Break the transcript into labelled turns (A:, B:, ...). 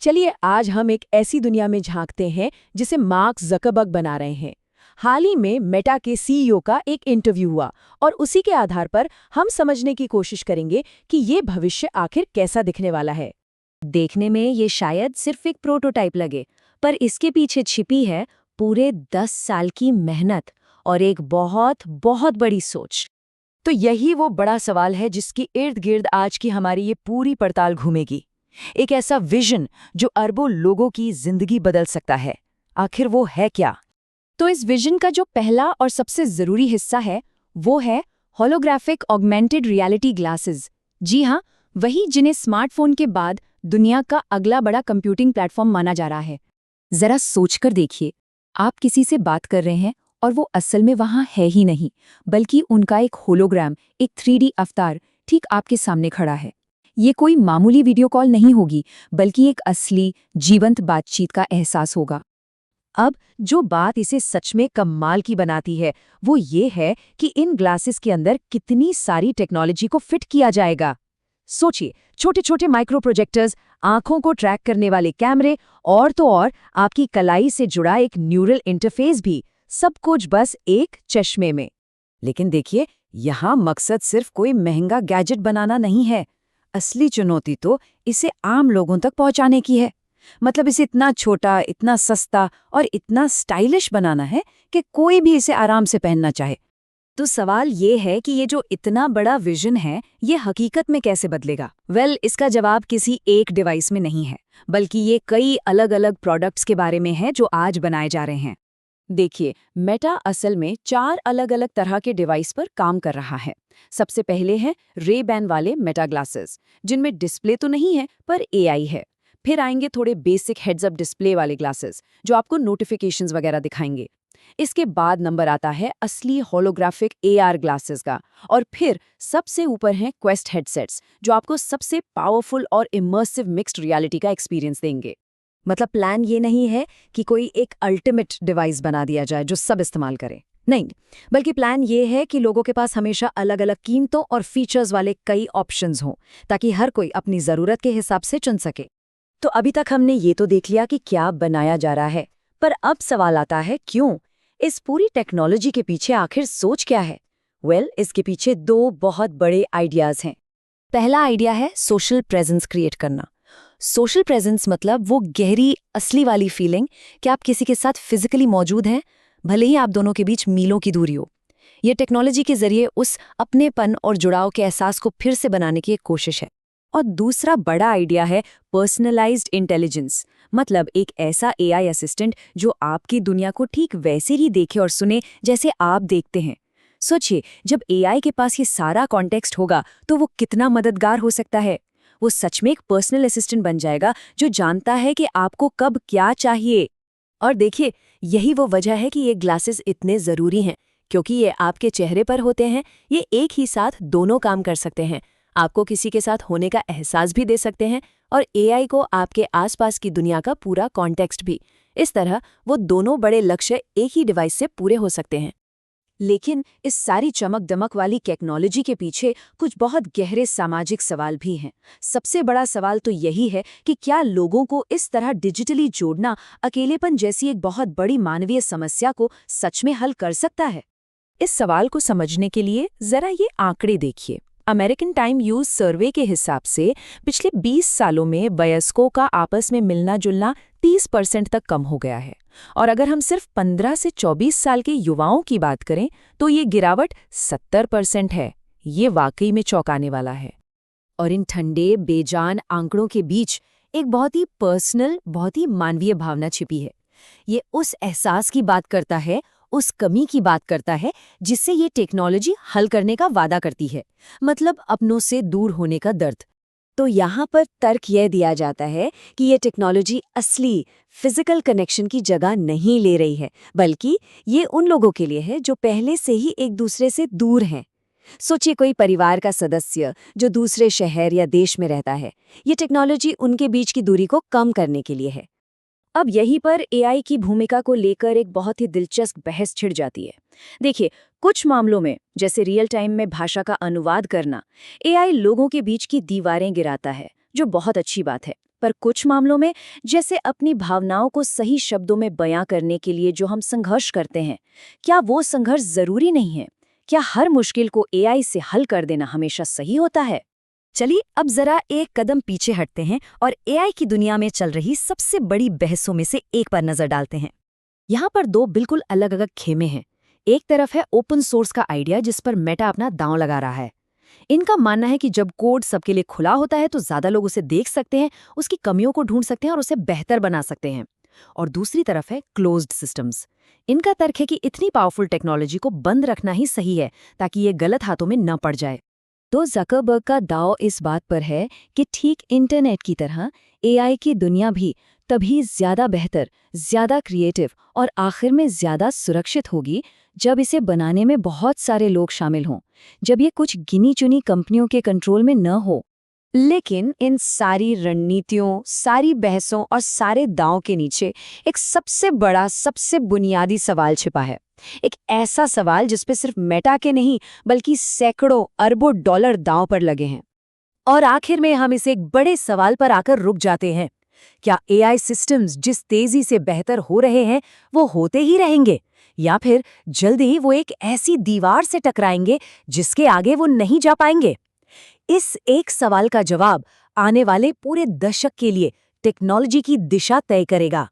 A: चलिए आज हम एक ऐसी दुनिया में झांकते हैं जिसे मार्क ज़करबर्ग बना रहे हैं। हाल ही में मेटा के सीईओ का एक इंटरव्यू हुआ और उसी के आधार पर हम समझने की कोशिश करेंगे कि ये भविष्य आखिर कैसा दिखने वाला है।
B: देखने में ये शायद सिर्फ एक प्रोटोटाइप लगे, पर इसके पीछे छिपी है पूरे 10 साल की मेहनत और एक बहुत बहुत बड़ी सोच।
A: तो यही वो बड़ा सवाल है जिसकी इर्द गिर्द आज की हमारी ये पूरी पड़ताल घूमेगी। एक ऐसा विजन जो अरबों लोगों की जिंदगी बदल सकता है, आखिर वो है क्या?
B: तो इस विजन का जो पहला और सबसे ज़रूरी हिस्सा है वो है होलोग्राफिक ऑगमेंटेड रियलिटी ग्लासेस। जी हाँ, वही जिन्हें स्मार्टफोन के बाद दुनिया का अगला बड़ा कंप्यूटिंग प्लेटफॉर्म माना जा रहा है। ज़रा सोचकर देखिए, आप किसी से बात कर रहे हैं और वो असल में वहाँ है ही नहीं, बल्कि उनका एक होलोग्राम, एक 3D अवतार ठीक आपके सामने खड़ा है। ये कोई मामूली वीडियो कॉल नहीं होगी, बल्कि एक असली, जीवंत बातचीत का एहसास होगा।
A: अब जो बात इसे सच में कमाल की बनाती है वो ये है कि इन ग्लासेस के अंदर कितनी सारी टेक्नोलॉजी को फिट किया जाएगा। सोचिए, छोटे छोटे माइक्रो प्रोजेक्टर्स, आंखों को ट्रैक करने वाले कैमरे और तो और आपकी कलाई से जुड़ा एक न्यूरल इंटरफेस भी, सब कुछ बस एक चश्मे में। लेकिन देखिए, यहाँ मकसद सिर्फ कोई महंगा गैजेट बनाना नहीं है। असली चुनौती तो इसे आम लोगों तक पहुंचाने की है। मतलब इसे इतना छोटा, इतना सस्ता और इतना स्टाइलिश बनाना है कि कोई भी इसे आराम से पहनना चाहे।
B: तो सवाल ये है कि ये जो इतना बड़ा विजन है, ये हकीकत में कैसे बदलेगा? इसका जवाब किसी एक डिवाइस में नहीं है, बल्कि ये कई अलग अलग प्रोडक्ट्स के बारे में है जो आज बनाए जा रहे हैं।
A: देखिए, मेटा असल में 4 अलग अलग तरह के डिवाइस पर काम कर रहा है। सबसे पहले हैं रे-बैन वाले मेटा ग्लासेस, जिनमें डिस्प्ले तो नहीं है पर एआई है। फिर आएंगे थोड़े बेसिक हेड्स अप डिस्प्ले वाले ग्लासेस जो आपको नोटिफिकेशंस वगैरह दिखाएंगे। इसके बाद नंबर आता है असली होलोग्राफिक एआर ग्लासेस का, और फिर सबसे ऊपर हैं क्वेस्ट हेडसेट्स जो आपको सबसे पावरफुल और इमर्सिव मिक्स्ड रियलिटी का एक्सपीरियंस देंगे। मतलब प्लान ये नहीं है कि कोई एक अल्टीमेट डिवाइस बना दिया जाए जो सब इस्तेमाल करें, नहीं, बल्कि प्लान ये है कि लोगों के पास हमेशा अलग अलग कीमतों और फीचर्स वाले कई ऑप्शंस हों, ताकि हर कोई अपनी ज़रूरत के हिसाब से चुन सके। तो अभी तक हमने ये तो देख लिया कि क्या बनाया जा रहा है, पर अब सवाल आता है क्यों? इस पूरी टेक्नोलॉजी के पीछे आखिर सोच क्या है? इसके पीछे 2 बहुत बड़े आइडियाज़ हैं।
B: पहला आइडिया है सोशल प्रेजेंस क्रिएट करना। सोशल प्रेजेंस मतलब वो गहरी, असली वाली फीलिंग कि आप किसी के साथ फिजिकली मौजूद हैं, भले ही आप दोनों के बीच मीलों की दूरी हो। ये टेक्नोलॉजी के जरिए उस अपनेपन और जुड़ाव के एहसास को फिर से बनाने की एक कोशिश है। और दूसरा बड़ा आइडिया है पर्सनलाइज्ड इंटेलिजेंस, मतलब एक ऐसा एआई असिस्टेंट जो आपकी दुनिया को ठीक वैसे ही देखे और सुने जैसे आप देखते हैं। सोचिए, जब एआई के पास ये सारा कॉन्टेक्स्ट होगा तो वो कितना मददगार हो सकता है। वो सच में एक पर्सनल असिस्टेंट बन जाएगा जो जानता है कि आपको कब क्या चाहिए। और देखिए, यही वो वजह है कि ये ग्लासेस इतने ज़रूरी हैं, क्योंकि ये आपके चेहरे पर होते हैं। ये एक ही साथ दोनों काम कर सकते हैं, आपको किसी के साथ होने का एहसास भी दे सकते हैं और एआई को आपके आसपास की दुनिया का पूरा कॉन्टेक्स्ट भी। इस तरह वो दोनों बड़े लक्ष्य एक ही डिवाइस से पूरे हो सकते हैं। लेकिन इस सारी चमक दमक वाली टेक्नोलॉजी के पीछे कुछ बहुत गहरे सामाजिक सवाल भी हैं। सबसे बड़ा सवाल तो यही है कि क्या लोगों को इस तरह डिजिटली जोड़ना अकेलेपन जैसी एक बहुत बड़ी मानवीय समस्या को सच में हल कर सकता है? इस सवाल को समझने के लिए जरा ये आंकड़े देखिए। अमेरिकन टाइम यूज सर्वे के हिसाब से पिछले 20 सालों में वयस्कों का आपस में मिलना जुलना 30% तक कम हो गया है, और अगर हम सिर्फ 15 से 24 साल के युवाओं की बात करें तो ये गिरावट 70% है। ये वाकई में चौंकाने वाला है। और इन ठंडे बेजान आंकड़ों के बीच एक बहुत ही पर्सनल, बहुत ही मानवीय भावना छिपी है। ये उस एहसास की बात करता है, उस कमी की बात करता है जिससे ये टेक्नोलॉजी हल करने का वादा करती है, मतलब अपनों से दूर होने का दर्द। तो यहाँ पर तर्क यह दिया जाता है कि ये टेक्नोलॉजी असली फिजिकल कनेक्शन की जगह नहीं ले रही है, बल्कि ये उन लोगों के लिए है जो पहले से ही एक दूसरे से दूर हैं। सोचिए, कोई परिवार का सदस्य जो दूसरे शहर या देश में रहता है, ये टेक्नोलॉजी उनके बीच की दूरी को कम करने के लिए है। अब यहीं पर एआई की भूमिका को लेकर एक बहुत ही दिलचस्प बहस छिड़ जाती है। देखिए, कुछ मामलों में, जैसे रियल टाइम में भाषा का अनुवाद करना, एआई लोगों के बीच की दीवारें गिराता है, जो बहुत अच्छी बात है।
A: पर कुछ मामलों में, जैसे अपनी भावनाओं को सही शब्दों में बयां करने के लिए जो हम संघर्ष करते हैं, क्या वो संघर्ष जरूरी नहीं है? क्या हर मुश्किल को एआई से हल कर देना हमेशा सही होता है?
B: चलिए अब जरा एक कदम पीछे हटते हैं और एआई की दुनिया में चल रही सबसे बड़ी बहसों में से एक पर नजर डालते हैं। यहाँ पर दो बिल्कुल अलग अलग खेमे हैं। एक तरफ है ओपन सोर्स का आइडिया जिस पर मेटा अपना दांव लगा रहा है। इनका मानना है कि जब कोड सबके लिए खुला होता है तो ज्यादा लोग उसे देख सकते हैं, उसकी कमियों को ढूंढ सकते हैं और उसे बेहतर बना सकते हैं। और दूसरी तरफ है क्लोज्ड सिस्टम्स। इनका तर्क है कि इतनी पावरफुल टेक्नोलॉजी को बंद रखना ही सही है ताकि ये गलत हाथों में न पड़ जाए। तो ज़करबर्ग का दाव इस बात पर है कि ठीक इंटरनेट की तरह एआई की दुनिया भी तभी ज्यादा बेहतर, ज्यादा क्रिएटिव और आखिर में ज्यादा सुरक्षित होगी जब इसे बनाने में बहुत सारे लोग शामिल हों, जब ये कुछ गिनी चुनी कंपनियों के कंट्रोल में न हो। लेकिन इन सारी रणनीतियों, सारी बहसों और सारे दांव के नीचे एक सबसे बड़ा, सबसे बुनियादी सवाल छिपा है। एक ऐसा सवाल जिस पे सिर्फ मेटा के नहीं बल्कि सैकड़ों अरबों डॉलर दांव पर लगे हैं। और आखिर में हम इस एक बड़े सवाल पर आकर रुक जाते हैं। क्या एआई सिस्टम्स जिस तेजी से बेहतर हो रहे हैं वो होते ही रहेंगे, या फिर जल्दी वो एक ऐसी दीवार से टकराएंगे जिसके आगे वो नहीं जा पाएंगे? इस एक सवाल का जवाब आने वाले पूरे दशक के लिए टेक्नोलॉजी की दिशा तय करेगा।